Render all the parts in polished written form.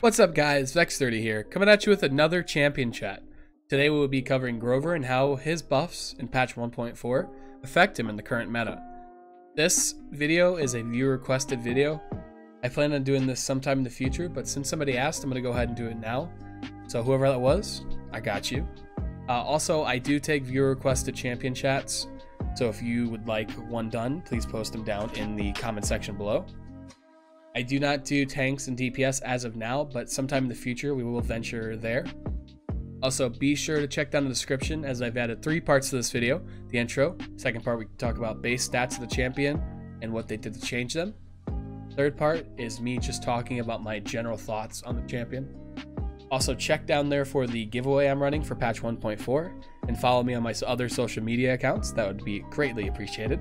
What's up guys, Vex30 here, coming at you with another champion chat. Today we will be covering Grover and how his buffs in patch 1.4 affect him in the current meta. This video is a viewer requested video. I plan on doing this sometime in the future, but since somebody asked, I'm going to go ahead and do it now. So whoever that was, I got you. Also, I do take viewer requested champion chats, so if you would like one done, please post them down in the comment section below. I do not do tanks and DPS as of now, but sometime in the future we will venture there. Also, be sure to check down the description as I've added 3 parts to this video. The intro, second part we talk about base stats of the champion and what they did to change them. Third part is me just talking about my general thoughts on the champion. Also, check down there for the giveaway I'm running for patch 1.4 and follow me on my other social media accounts. That would be greatly appreciated.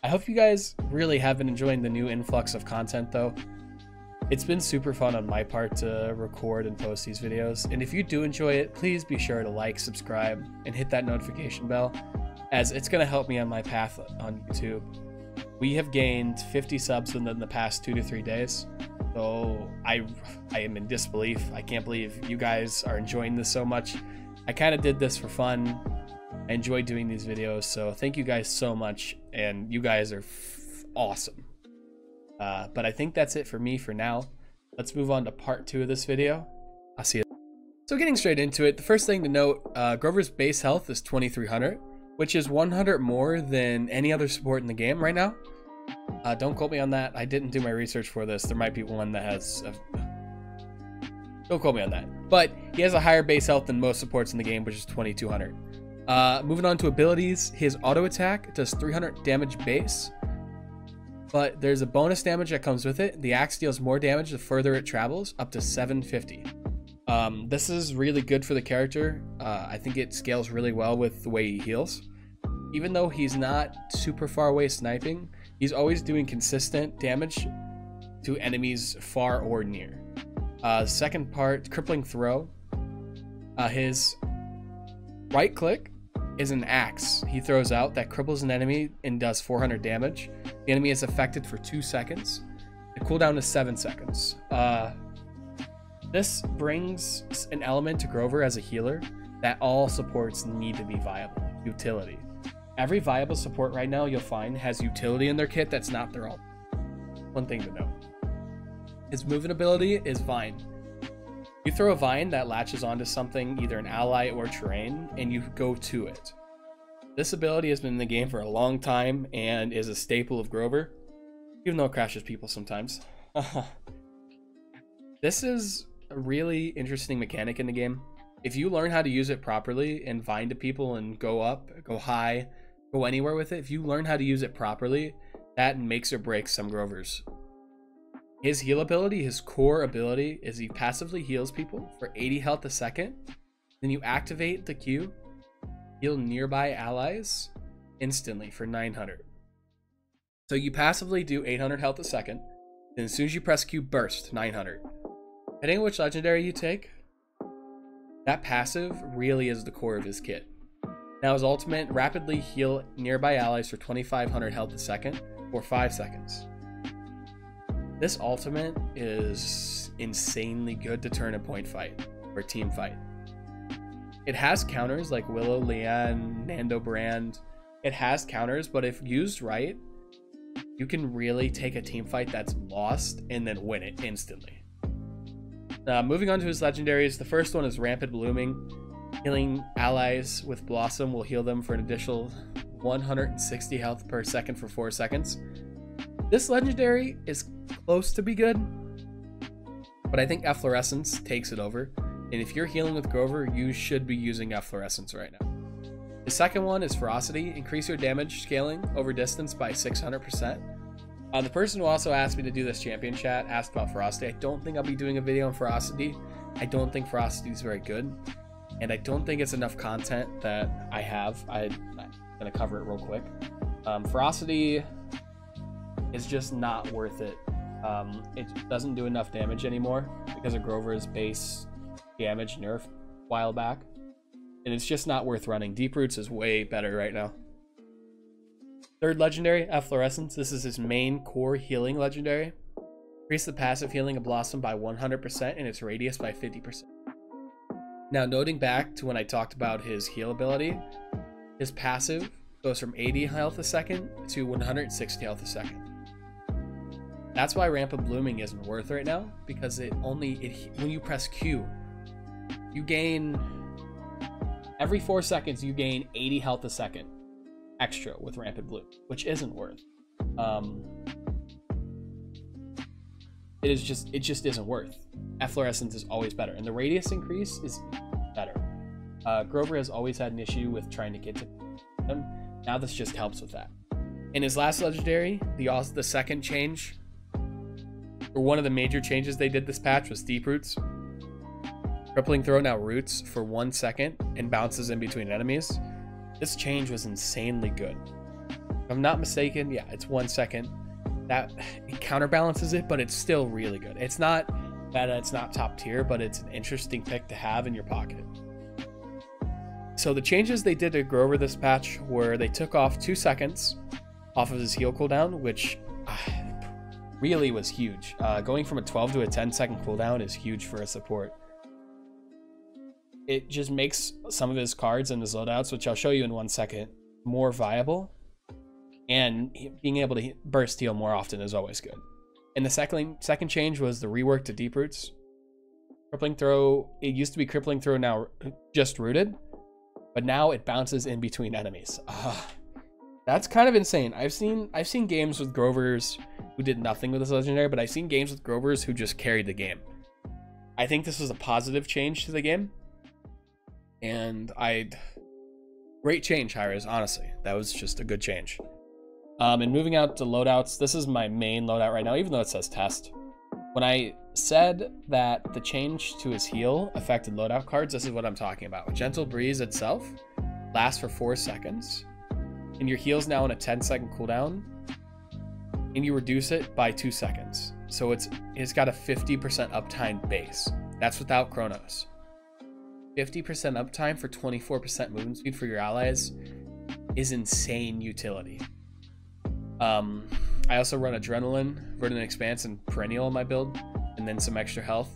I hope you guys really have been enjoying the new influx of content though. It's been super fun on my part to record and post these videos, and if you do enjoy it, please be sure to like, subscribe, and hit that notification bell, as it's going to help me on my path on YouTube. We have gained 50 subs within the past 2 to 3 days, so I am in disbelief. I can't believe you guys are enjoying this so much. I kind of did this for fun. I enjoy doing these videos, so thank you guys so much, and you guys are awesome. But I think that's it for me for now. Let's move on to part 2 of this video. I'll see you. So getting straight into it, the first thing to note, Grover's base health is 2300, which is 100 more than any other support in the game right now. Don't quote me on that. I didn't do my research for this. There might be one that has... Don't quote me on that. But he has a higher base health than most supports in the game, which is 2200. Moving on to abilities, his auto attack does 300 damage base, but there's a bonus damage that comes with it. The axe deals more damage the further it travels, up to 750. This is really good for the character. I think it scales really well with the way he heals. Even though he's not super far away sniping, he's always doing consistent damage to enemies far or near. Second part, crippling throw. His right click is an axe he throws out that cripples an enemy and does 400 damage. The enemy is affected for 2 seconds. The cooldown is 7 seconds. This brings an element to Grover as a healer that all supports need to be viable. Utility. Every viable support right now you'll find has utility in their kit that's not their ult. One thing to note. His movement ability is Vine. You throw a vine that latches onto something, either an ally or terrain, and you go to it. This ability has been in the game for a long time and is a staple of Grover, even though it crashes people sometimes. This is a really interesting mechanic in the game. If you learn how to use it properly and vine to people and go up, go high, go anywhere with it, if you learn how to use it properly, that makes or breaks some Grovers. His heal ability, his core ability, is he passively heals people for 80 health a second. Then you activate the Q, heal nearby allies instantly for 900. So you passively do 800 health a second. Then as soon as you press Q, burst 900. Depending on which legendary you take, that passive really is the core of his kit. Now his ultimate, rapidly heal nearby allies for 2500 health a second for 5 seconds. This ultimate is insanely good to turn a point fight or team fight. It has counters like Willow, Leanne, Nando Brand. It has counters, but if used right, you can really take a team fight that's lost and then win it instantly. Moving on to his legendaries, the first one is Rampant Blooming. Healing allies with Blossom will heal them for an additional 160 health per second for 4 seconds. This legendary is close to be good, but I think Efflorescence takes it over, and if you're healing with Grover, you should be using Efflorescence right now. The second one is Ferocity. Increase your damage scaling over distance by 600%. The person who also asked me to do this champion chat asked about Ferocity. I don't think I'll be doing a video on Ferocity. I don't think Ferocity is very good, and I don't think it's enough content that I have. I'm going to cover it real quick. Ferocity is just not worth it. It doesn't do enough damage anymore because of Grover's base damage nerf a while back, and it's just not worth running. Deep Roots is way better right now. Third legendary, Efflorescence. This is his main core healing legendary. Increase the passive healing of Blossom by 100% and its radius by 50%. Now, noting back to when I talked about his heal ability, his passive goes from 80 health a second to 160 health a second. That's why Rampant Blooming isn't worth right now, because when you press Q, you gain, every 4 seconds you gain 80 health a second extra with Rampant Bloom, which isn't worth. It just isn't worth. Efflorescence is always better, and the radius increase is better. Grover has always had an issue with trying to get to him. Now this just helps with that. In his last legendary, the second change, or one of the major changes they did this patch, was Deep Roots. Crippling Throw now roots for 1 second and bounces in between enemies. This change was insanely good. If I'm not mistaken, yeah, it's 1 second. That it counterbalances it, but it's still really good. It's not bad, it's not top tier, but it's an interesting pick to have in your pocket. So the changes they did to Grover this patch were they took off 2 seconds off of his heal cooldown, which really was huge. Going from a 12 to a 10-second cooldown is huge for a support. It just makes some of his cards and his loadouts, which I'll show you in 1 second, more viable. And being able to burst heal more often is always good. And the second change was the rework to Deep Roots. Crippling Throw, it used to be Crippling Throw, now just rooted, but now it bounces in between enemies. That's kind of insane. I've seen games with Grovers who did nothing with this legendary, but I've seen games with Grovers who just carried the game. I think this was a positive change to the game, and great change, Hi-Rez, honestly. That was just a good change. And moving out to loadouts, this is my main loadout right now, even though it says test. When I said that the change to his heal affected loadout cards, this is what I'm talking about. Gentle Breeze itself lasts for 4 seconds, and your heal's now on a 10-second cooldown, and you reduce it by 2 seconds. So it's got a 50% uptime base. That's without Chronos. 50% uptime for 24% movement speed for your allies is insane utility. I also run Adrenaline, Verdant Expanse, and Perennial in my build, and then some extra health.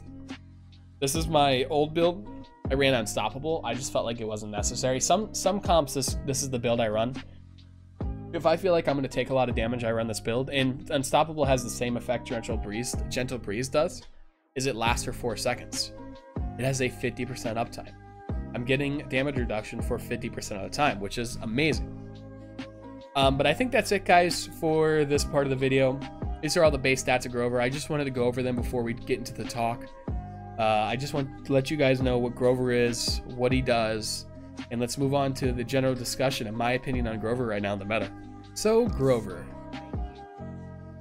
This is my old build. I ran Unstoppable. I just felt like it wasn't necessary. Some comps, this is the build I run. If I feel like I'm going to take a lot of damage, I run this build. And Unstoppable has the same effect Gentle Breeze does, is it lasts for 4 seconds. It has a 50% uptime. I'm getting damage reduction for 50% of the time, which is amazing. But I think that's it, guys, for this part of the video. These are all the base stats of Grover. I just wanted to go over them before we get into the talk. I just want to let you guys know what Grover is, what he does, and let's move on to the general discussion and my opinion on Grover right now in the meta. So, Grover.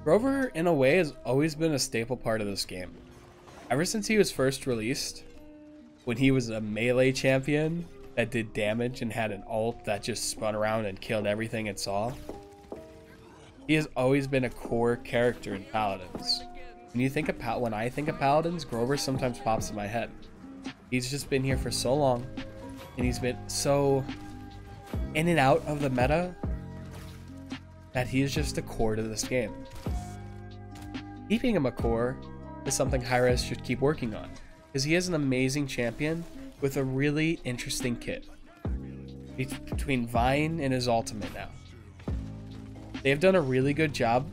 Grover, in a way, has always been a staple part of this game. Ever since he was first released, when he was a melee champion that did damage and had an ult that just spun around and killed everything it saw, he has always been a core character in Paladins. When I think of Paladins, Grover sometimes pops in my head. He's just been here for so long, and he's been so in and out of the meta that he is just a core to this game. Keeping him a core is something Hi-Rez should keep working on, because he is an amazing champion with a really interesting kit. Between Vine and his ultimate now. They have done a really good job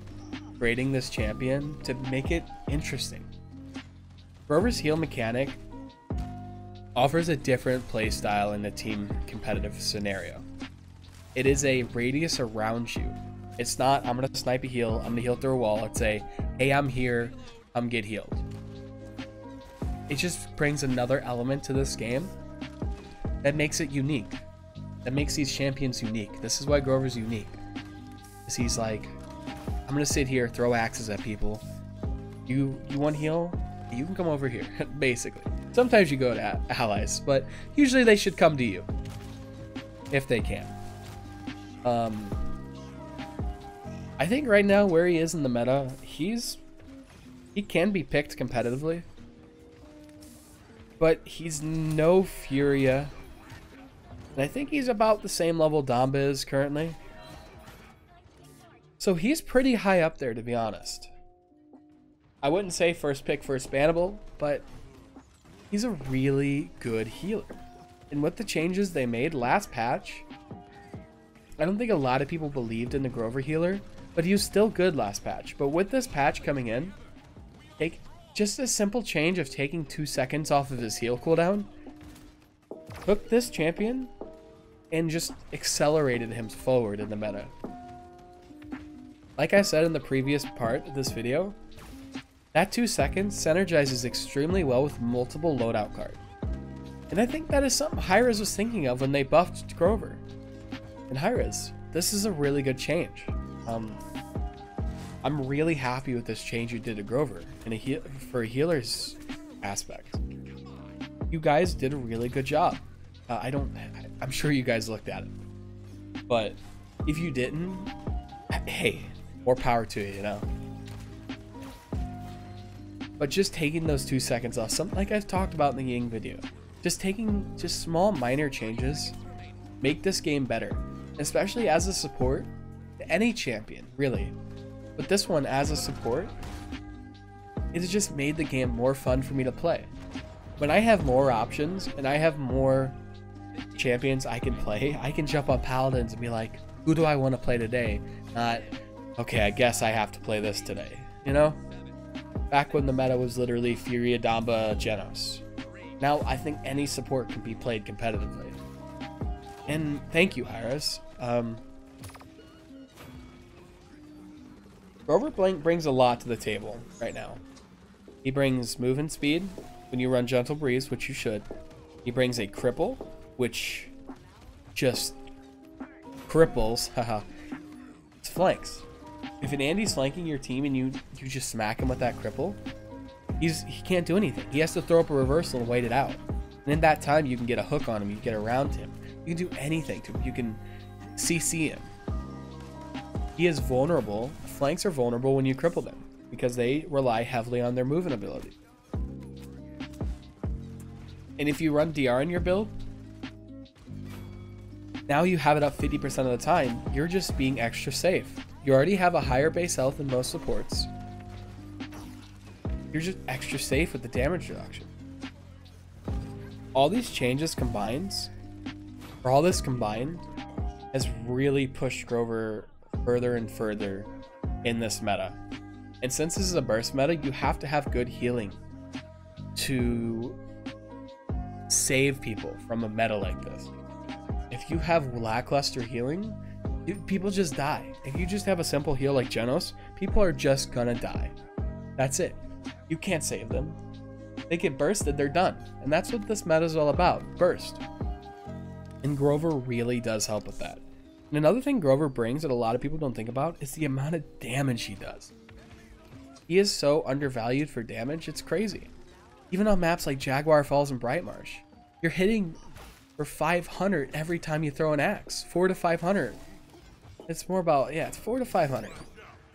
creating this champion to make it interesting. Grover's heal mechanic offers a different playstyle in a team competitive scenario. It is a radius around you. It's not, I'm gonna snipe a heal, I'm gonna heal through a wall. It's a, hey, I'm here, come get healed. It just brings another element to this game that makes it unique. That makes these champions unique. This is why Grover's unique. Because he's like, I'm gonna sit here, throw axes at people. You want heal? You can come over here, basically. Sometimes you go to allies, but usually they should come to you. If they can. I think right now where he is in the meta, he can be picked competitively. But he's no Furia. And I think he's about the same level Domba is currently. So he's pretty high up there, to be honest. I wouldn't say first pick, first bannable, but he's a really good healer. And with the changes they made last patch, I don't think a lot of people believed in the Grover healer, but he was still good last patch. But with this patch coming in, take just a simple change of taking 2 seconds off of his heal cooldown, took this champion and just accelerated him forward in the meta. Like I said in the previous part of this video, that 2 seconds synergizes extremely well with multiple loadout cards. And I think that is something Hi-Rez was thinking of when they buffed Grover. And Hi-Rez, this is a really good change. I'm really happy with this change you did to Grover and for a healer's aspect. You guys did a really good job. I'm sure you guys looked at it, but if you didn't, hey, more power to you, you know. But just taking those 2 seconds off, something like I've talked about in the Ying video, just taking small minor changes make this game better, especially as a support to any champion, really. But this one as a support, it has just made the game more fun for me to play. When I have more options and I have more champions I can play, I can jump on Paladins and be like, who do I want to play today? Not, okay, I guess I have to play this today, you know? Back when the meta was literally Fury, Adamba, Genos. Now I think any support can be played competitively. And thank you, Hi-Rez. Grover brings a lot to the table right now. He brings movement speed when you run Gentle Breeze, which you should. He brings a cripple, which just cripples, haha, it's flanks. If an Andy's flanking your team and you just smack him with that cripple, he can't do anything. He has to throw up a reversal and wait it out. And in that time, you can get a hook on him, you can get around him. You can do anything to him. You can CC him. He is vulnerable. Flanks are vulnerable when you cripple them because they rely heavily on their movement ability. And if you run DR in your build, now you have it up 50% of the time. You're just being extra safe. You already have a higher base health than most supports. You're just extra safe with the damage reduction. All these changes combined, or all this combined, has really pushed Grover further and further in this meta. And since this is a burst meta, you have to have good healing to save people from a meta like this. If you have lackluster healing, people just die. If you just have a simple heal like Genos, people are just gonna die. That's it. You can't save them. They get bursted, they're done. And that's what this meta is all about, burst. And Grover really does help with that. And another thing Grover brings that a lot of people don't think about is the amount of damage he does. He is so undervalued for damage, it's crazy. Even on maps like Jaguar Falls and Brightmarsh, you're hitting for 500 every time you throw an axe. 400 to 500. It's more about, yeah, it's 400 to 500.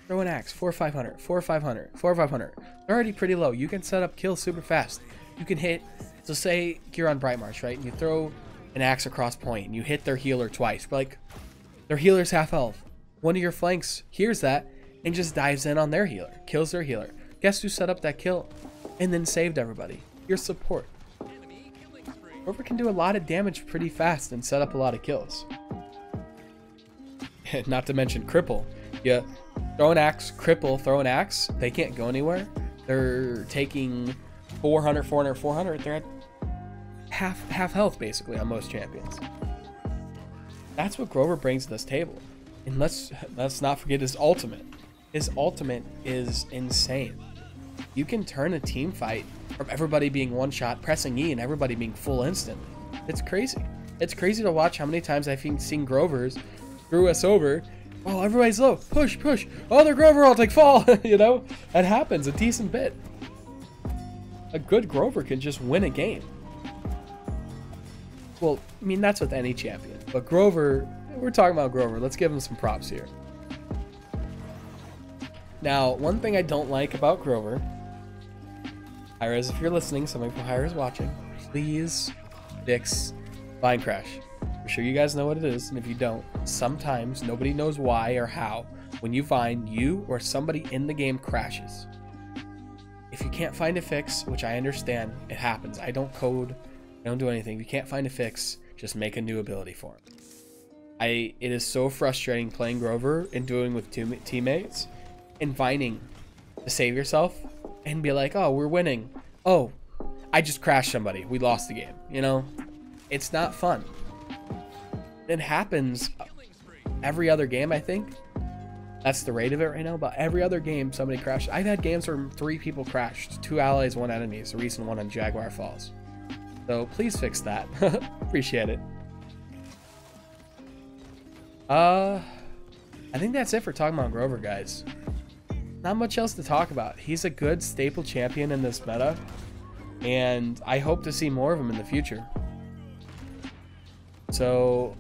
Throw an axe, 400, 500, 400, 500, 400, 500. They're already pretty low. You can set up kills super fast. You can hit, so say you're on Brightmarsh, right? And you throw an axe across point and you hit their healer twice. But like, their healer's half health. One of your flanks hears that and just dives in on their healer, kills their healer. Guess who set up that kill and then saved everybody? Your support. Grover can do a lot of damage pretty fast and set up a lot of kills. Not to mention cripple. You throw an axe, cripple, throw an axe. They can't go anywhere. They're taking 400, 400, 400. They're at half health basically on most champions. That's what Grover brings to this table. And let's not forget his ultimate. His ultimate is insane. You can turn a team fight from everybody being one shot, pressing E, and everybody being full instant. It's crazy. It's crazy to watch how many times I've seen Grovers screw us over. Oh, everybody's low. Push, push. Oh, they're Grover ult, like fall. You know, that happens a decent bit. A good Grover can just win a game. Well, I mean, that's with any champion. But Grover, we're talking about Grover. Let's give him some props here. Now, one thing I don't like about Grover, Hi-Rez, if you're listening, somebody from Hi-Rez watching, please fix Vine Crash. I'm sure you guys know what it is, and if you don't, sometimes nobody knows why or how. When you Vine, you or somebody in the game crashes. if you can't find a fix, which I understand, it happens. I don't code, I don't do anything. If you can't find a fix, just make a new ability for him. It is so frustrating playing Grover and doing with teammates and finding to save yourself and be like, oh, we're winning. Oh, I just crashed somebody. We lost the game. You know, it's not fun. It happens every other game, I think. That's the rate of it right now. But every other game, somebody crashed. I've had games where 3 people crashed. 2 allies, 1 enemy. It's the recent one on Jaguar Falls. So please fix that. Appreciate it. I think that's it for talking about Grover, guys. Not much else to talk about. He's a good staple champion in this meta, and I hope to see more of him in the future. So,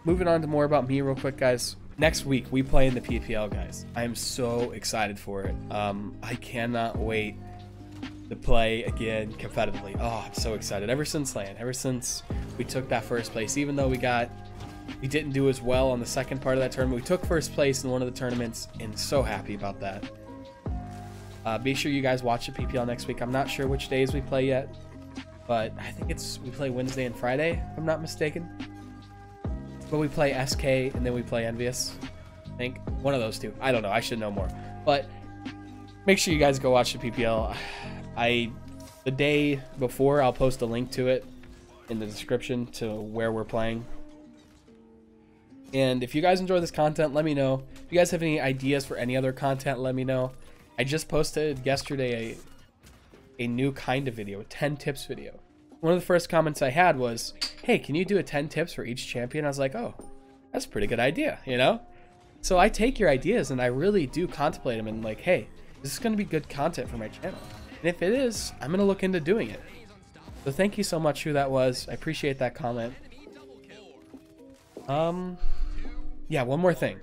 moving on to more about me real quick, guys. Next week, we play in the PPL, guys. I am so excited for it. I cannot wait to play again competitively. Oh, I'm so excited. Ever since we took that first place, even though we didn't do as well on the second part of that tournament, we took first place in one of the tournaments, and so happy about that. Be sure you guys watch the PPL next week. I'm not sure which days we play yet, but I think we play Wednesday and Friday, if I'm not mistaken. But we play SK and then we play Envious. I think one of those two. I don't know. I should know more. But make sure you guys go watch the PPL. The day before, I'll post a link to it in the description to where we're playing. And if you guys enjoy this content, let me know. If you guys have any ideas for any other content, let me know. I just posted yesterday a new kind of video, a 10 tips video. One of the first comments I had was, hey, can you do a 10 tips for each champion? I was like, oh, that's a pretty good idea, you know? So I take your ideas and I really do contemplate them and like, hey, this is going to be good content for my channel. And if it is, I'm going to look into doing it. So thank you so much who that was. I appreciate that comment. Yeah, one more thing.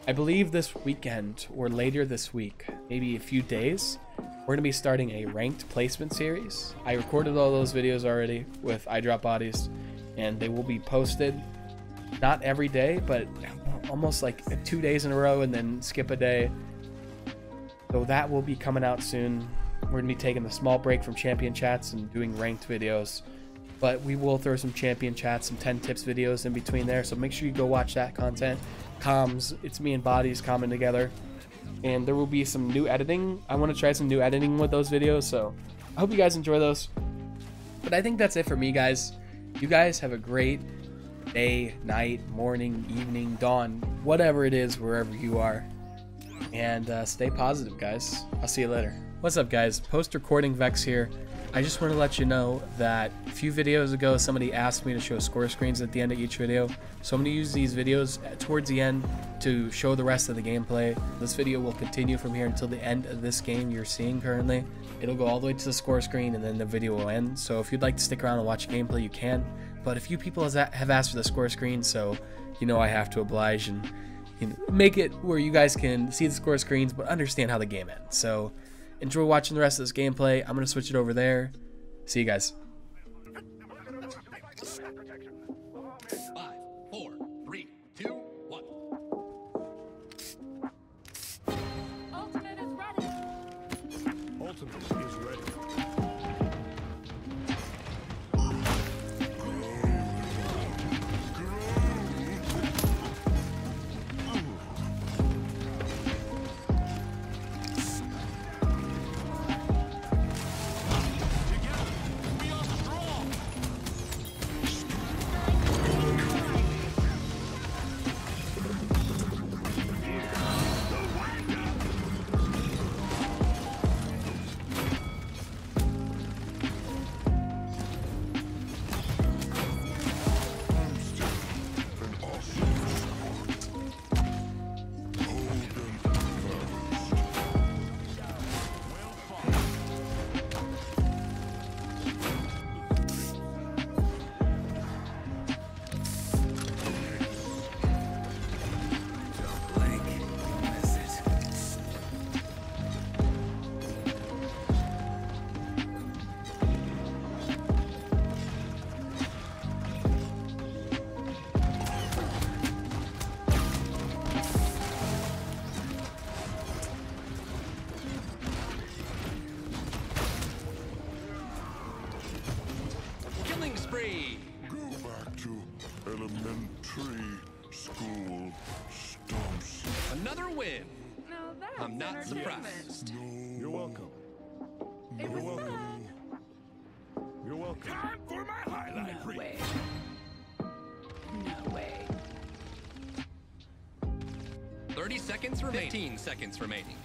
I believe this weekend or later this week, maybe a few days, we're going to be starting a ranked placement series. I recorded all those videos already with iDrop Bodies, and they will be posted not every day, but almost like 2 days in a row and then skip a day. So that will be coming out soon. We're going to be taking a small break from champion chats and doing ranked videos. But we will throw some champion chats, some 10 tips videos in between there. So make sure you go watch that content. Comms, it's me and Bodies common together. And there will be some new editing. I want to try some new editing with those videos. So I hope you guys enjoy those. But I think that's it for me, guys. You guys have a great day, night, morning, evening, dawn, whatever it is, wherever you are. And stay positive, guys. I'll see you later. What's up, guys? Post recording Vex here. I just want to let you know that a few videos ago somebody asked me to show score screens at the end of each video, so I'm going to use these videos towards the end to show the rest of the gameplay. This video will continue from here until the end of this game you're seeing currently. It'll go all the way to the score screen and then the video will end, so if you'd like to stick around and watch gameplay you can, but a few people have asked for the score screen, so you know I have to oblige and make it where you guys can see the score screens but understand how the game ends. So enjoy watching the rest of this gameplay. I'm going to switch it over there. See you guys. 5, 4, 3, 2, 1. Ultimate is ready. Ultimate is ready. to elementary school stumps. Another win. Now that's I'm not entertainment. surprised. You're welcome. It was welcome. fun. You're welcome. Time for my highlight No reel. way. No way. 30 seconds remaining. 15 seconds remaining.